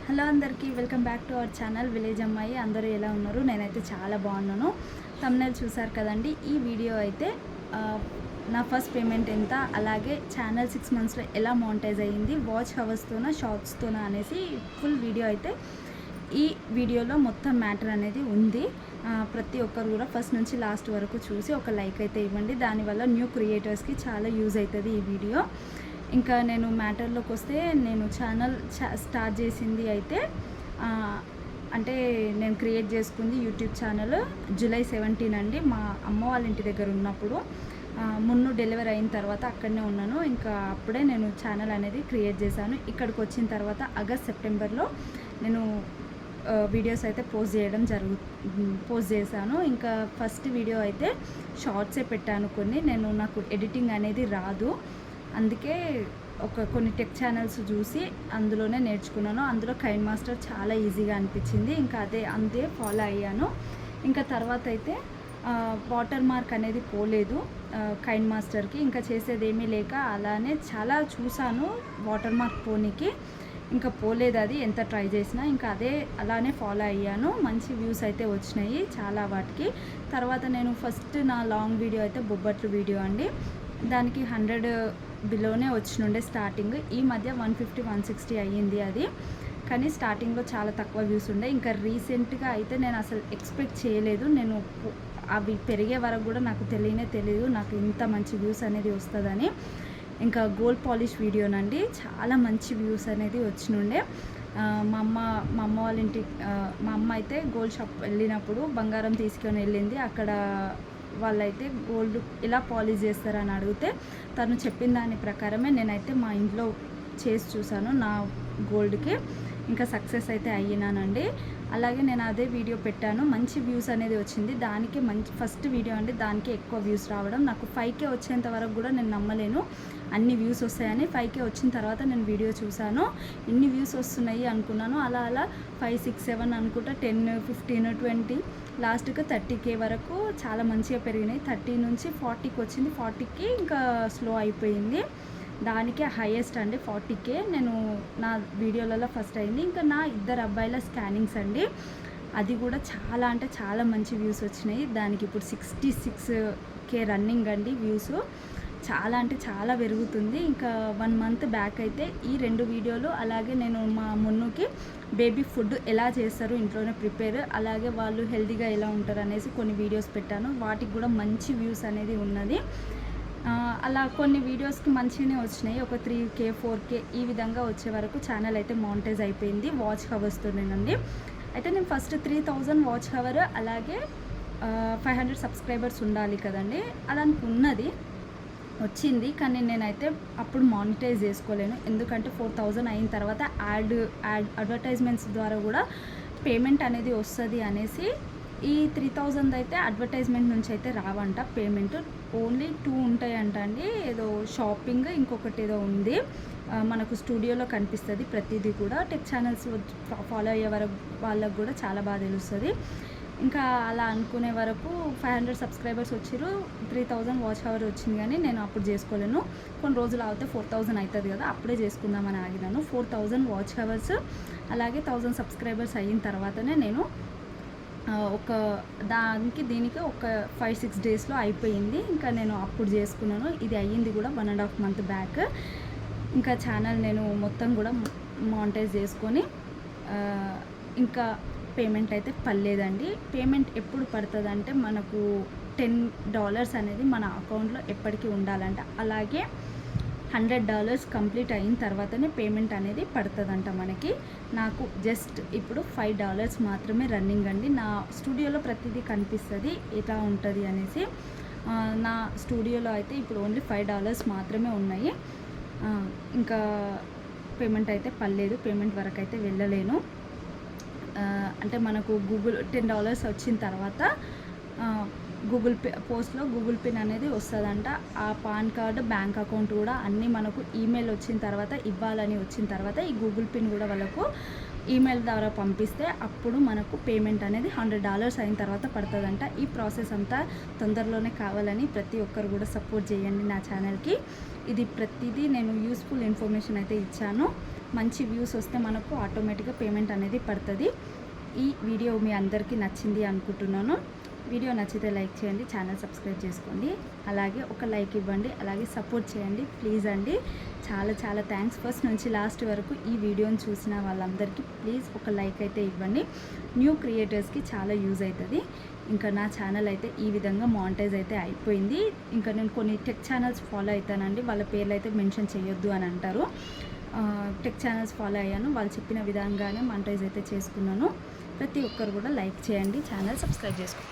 Hello అందరికీ welcome back to our channel village అమ్మాయి. అందరూ ఎలా ఉన్నారు? నేనైతే చాలా బాగున్నాను. థంబ్నెయిల్ చూసారు కదండి. ఈ వీడియో అయితే నా ఫస్ట్ పేమెంట్ ఎంత, అలాగే ఛానల్ 6 మంత్స్లో ఎలా మానిటైజ్ అయ్యింది, వాచ్ హవర్స్తోనా షార్ట్స్తోనా అనేసి ఫుల్ వీడియో అయితే ఈ వీడియోలో మొత్తం మ్యాటర్ అనేది ఉంది. ప్రతి ఒక్కరు కూడా ఫస్ట్ నుంచి లాస్ట్ వరకు చూసి ఒక లైక్ అయితే ఇవ్వండి. దానివల్ల న్యూ క్రియేటర్స్కి చాలా యూజ్ అవుతుంది ఈ వీడియో. ఇంకా నేను మ్యాటర్లోకి వస్తే, నేను ఛానల్ స్టార్ట్ చేసింది అయితే అంటే నేను క్రియేట్ చేసుకుంది యూట్యూబ్ ఛానల్ జూలై 17 అండి. మా అమ్మ వాళ్ళ ఇంటి దగ్గర ఉన్నప్పుడు, మున్ను డెలివరీ అయిన తర్వాత అక్కడనే ఉన్నాను. ఇంకా అప్పుడే నేను ఛానల్ అనేది క్రియేట్ చేశాను. ఇక్కడికి వచ్చిన తర్వాత ఆగస్ట్ సెప్టెంబర్లో నేను వీడియోస్ అయితే పోస్ట్ చేశాను. ఇంకా ఫస్ట్ వీడియో అయితే షార్ట్సే పెట్టాను కొన్ని. నాకు ఎడిటింగ్ అనేది రాదు, అందుకే కొన్ని టెక్ ఛానల్స్ చూసి అందులోనే నేర్చుకున్నాను. అందులో కైన్ మాస్టర్ చాలా ఈజీగా అనిపించింది. ఇంకా అంతే ఫాలో అయ్యాను. ఇంకా తర్వాత అయితే వాటర్ మార్క్ అనేది పోలేదు కైన్ మాస్టర్కి. ఇంకా చేసేది ఏమీ లేక అలానే చాలా చూసాను వాటర్ మార్క్ పోనీకి, ఇంకా పోలేదు అది ఎంత ట్రై చేసినా. ఇంకా అలానే ఫాలో అయ్యాను. మంచి వ్యూస్ అయితే వచ్చినాయి చాలా వాటికి. తర్వాత నేను ఫస్ట్ నా లాంగ్ వీడియో అయితే బొబ్బట్లు వీడియో అండి. దానికి 100 బిలోనే వచ్చినుండే స్టార్టింగ్. ఈ మధ్య 150-160 అయ్యింది అది, కానీ స్టార్టింగ్లో చాలా తక్కువ వ్యూస్ ఉండే. ఇంకా రీసెంట్గా అయితే నేను అసలు ఎక్స్పెక్ట్ చేయలేదు. నేను అవి పెరిగే వరకు కూడా నాకు తెలియదు నాకు ఇంత మంచి వ్యూస్ అనేది వస్తుందని. ఇంకా గోల్డ్ పాలిష్ వీడియోనండి, చాలా మంచి వ్యూస్ అనేది వచ్చినుండే. మా అమ్మ వాళ్ళ ఇంటికి మా అమ్మ అయితే గోల్డ్ షాప్ వెళ్ళినప్పుడు బంగారం తీసుకొని వెళ్ళింది. అక్కడ వాళ్ళైతే గోల్డ్ ఎలా పాలిష్ చేస్తారని అడిగితే తను చెప్పిన దాని ప్రకారమే నేనైతే మా ఇంట్లో చేసి చూసాను నా గోల్డ్కి. ఇంకా సక్సెస్ అయితే అయ్యినానండి. అలాగే నేను అదే వీడియో పెట్టాను, మంచి వ్యూస్ అనేది వచ్చింది. దానికి ఫస్ట్ వీడియో అండి, దానికి ఎక్కువ వ్యూస్ రావడం. నాకు 5K వచ్చేంత వరకు కూడా నేను నమ్మలేను అన్ని వ్యూస్ వస్తాయని. 5K వచ్చిన తర్వాత నేను వీడియో చూసాను, ఇన్ని వ్యూస్ వస్తున్నాయి అనుకున్నాను. అలా 5, 6, 7 అనుకుంటా 10, 15, 20 లాస్ట్కి 30K వరకు చాలా మంచిగా పెరిగినాయి. 30 నుంచి 40కి వచ్చింది. 40కి ఇంకా స్లో అయిపోయింది. దానికే హైయెస్ట్ అండి 40K నేను నా వీడియోలలో ఫస్ట్ అయింది. ఇంకా నా 2 అబ్బాయిల స్కానింగ్స్ అండి, అది కూడా చాలా అంటే చాలా మంచి వ్యూస్ వచ్చినాయి. దానికి ఇప్పుడు 66K రన్నింగ్ అండి వ్యూస్. చాలా అంటే చాలా పెరుగుతుంది. ఇంకా 1 మంత్ బ్యాక్ అయితే ఈ 2 వీడియోలు, అలాగే నేను మా మున్నుకి బేబీ ఫుడ్ ఎలా చేస్తారు ఇంట్లోనే ప్రిపేర్, అలాగే వాళ్ళు హెల్తీగా ఎలా ఉంటారు అనేసి కొన్ని వీడియోస్ పెట్టాను. వాటికి కూడా మంచి వ్యూస్ అనేది ఉన్నది. అలా కొన్ని వీడియోస్కి మంచిగానే వచ్చినాయి. ఒక 3K 4K ఈ విధంగా వచ్చే వరకు ఛానల్ అయితే మానిటైజ్ అయిపోయింది వాచ్ హవర్స్తోనేనండి. అయితే నేను ఫస్ట్ 3000 వాచ్ హవర్, అలాగే 500 సబ్స్క్రైబర్స్ ఉండాలి కదండి, అదానికి ఉన్నది వచ్చింది. కానీ నేనైతే అప్పుడు మానిటైజ్ చేసుకోలేను, ఎందుకంటే 4000 అయిన తర్వాత అడ్వర్టైజ్మెంట్స్ ద్వారా కూడా పేమెంట్ అనేది వస్తుంది అనేసి. ఈ 3000 అయితే అడ్వర్టైజ్మెంట్ నుంచి అయితే రావంట పేమెంట్, ఓన్లీ 2 ఉంటాయంట అండి. ఏదో షాపింగ్, ఇంకొకటి ఏదో ఉంది, మనకు స్టూడియోలో కనిపిస్తుంది ప్రతిదీ కూడా. టెక్ ఛానల్స్ ఫాలో అయ్యే వరకు వాళ్ళకు కూడా చాలా బాగా తెలుస్తుంది. ఇంకా అలా అనుకునే వరకు 500 సబ్స్క్రైబర్స్ వచ్చారు, 3000 వాచ్ అవర్ వచ్చింది. కానీ నేను అప్పుడు చేసుకోలేను, కొన్ని రోజులు ఆగితే 4000 అవుతుంది కదా, అప్పుడే చేసుకుందామని ఆగినాను. 4000 వాచ్ అవర్స్ అలాగే 1000 సబ్స్క్రైబర్స్ అయిన తర్వాతనే నేను దీనికి ఒక 5-6 డేస్లో అయిపోయింది. ఇంకా నేను అప్పుడు చేసుకున్నాను. ఇది అయ్యింది కూడా 1.5 మంత్ బ్యాక్. ఇంకా ఛానల్ నేను మొత్తం కూడా మానిటైజ్ చేసుకొని, ఇంకా పేమెంట్ అయితే పర్లేదండి. పేమెంట్ ఎప్పుడు పడుతుంది అంటే, మనకు $10 అనేది మన అకౌంట్లో ఎప్పటికీ ఉండాలంట. అలాగే $100 కంప్లీట్ అయిన తర్వాతనే పేమెంట్ అనేది పడుతుందంట మనకి. నాకు జస్ట్ ఇప్పుడు $5 మాత్రమే రన్నింగ్ అండి. నా స్టూడియోలో ప్రతిదీ కనిపిస్తుంది ఎలా ఉంటుంది అనేసి. నా స్టూడియోలో అయితే ఇప్పుడు ఓన్లీ $5 మాత్రమే ఉన్నాయి. ఇంకా పేమెంట్ అయితే పర్లేదు, పేమెంట్ వరకు అయితే వెళ్ళలేను. అంటే మనకు $10 వచ్చిన తర్వాత గూగుల్ పే పోస్ట్లో గూగుల్ పిన్ అనేది వస్తుందంట. ఆ పాన్ కార్డు, బ్యాంక్ అకౌంట్ కూడా అన్నీ మనకు ఈమెయిల్ వచ్చిన తర్వాత ఇవ్వాలని వచ్చిన తర్వాత ఈ గూగుల్ పిన్ కూడా వాళ్ళకు ఈమెయిల్ ద్వారా పంపిస్తే అప్పుడు మనకు పేమెంట్ అనేది $100 అయిన తర్వాత పడుతుందంట. ఈ ప్రాసెస్ అంతా తొందరలోనే కావాలని ప్రతి ఒక్కరు కూడా సపోర్ట్ చేయండి నా ఛానల్కి. ఇది ప్రతిదీ నేను యూస్ఫుల్ ఇన్ఫర్మేషన్ అయితే ఇచ్చాను. మంచి వ్యూస్ వస్తే మనకు ఆటోమేటిక్గా పేమెంట్ అనేది పడుతుంది. ఈ వీడియో మీ అందరికీ నచ్చింది అనుకుంటున్నాను. వీడియో నచ్చితే లైక్ చేయండి, ఛానల్ సబ్స్క్రైబ్ చేసుకోండి, అలాగే ఒక లైక్ ఇవ్వండి, అలాగే సపోర్ట్ చేయండి ప్లీజ్ అండి. చాలా చాలా థ్యాంక్స్. ఫస్ట్ నుంచి లాస్ట్ వరకు ఈ వీడియోని చూసిన వాళ్ళందరికీ ప్లీజ్ ఒక లైక్ అయితే ఇవ్వండి. న్యూ క్రియేటర్స్కి చాలా యూజ్ అవుతుంది. ఇంకా నా ఛానల్ అయితే ఈ విధంగా మానిటైజ్ అయితే అయిపోయింది. ఇంకా నేను కొన్ని టెక్ ఛానల్స్ ఫాలో అవుతానండి, వాళ్ళ పేర్లు అయితే మెన్షన్ చేయొద్దు అని అంటారు. టెక్ ఛానల్స్ ఫాలో అయ్యాను, వాళ్ళు చెప్పిన విధంగానే మానిటైజ్ అయితే చేసుకున్నాను. ప్రతి ఒక్కరు కూడా లైక్ చేయండి, ఛానల్ సబ్స్క్రైబ్ చేసుకోండి.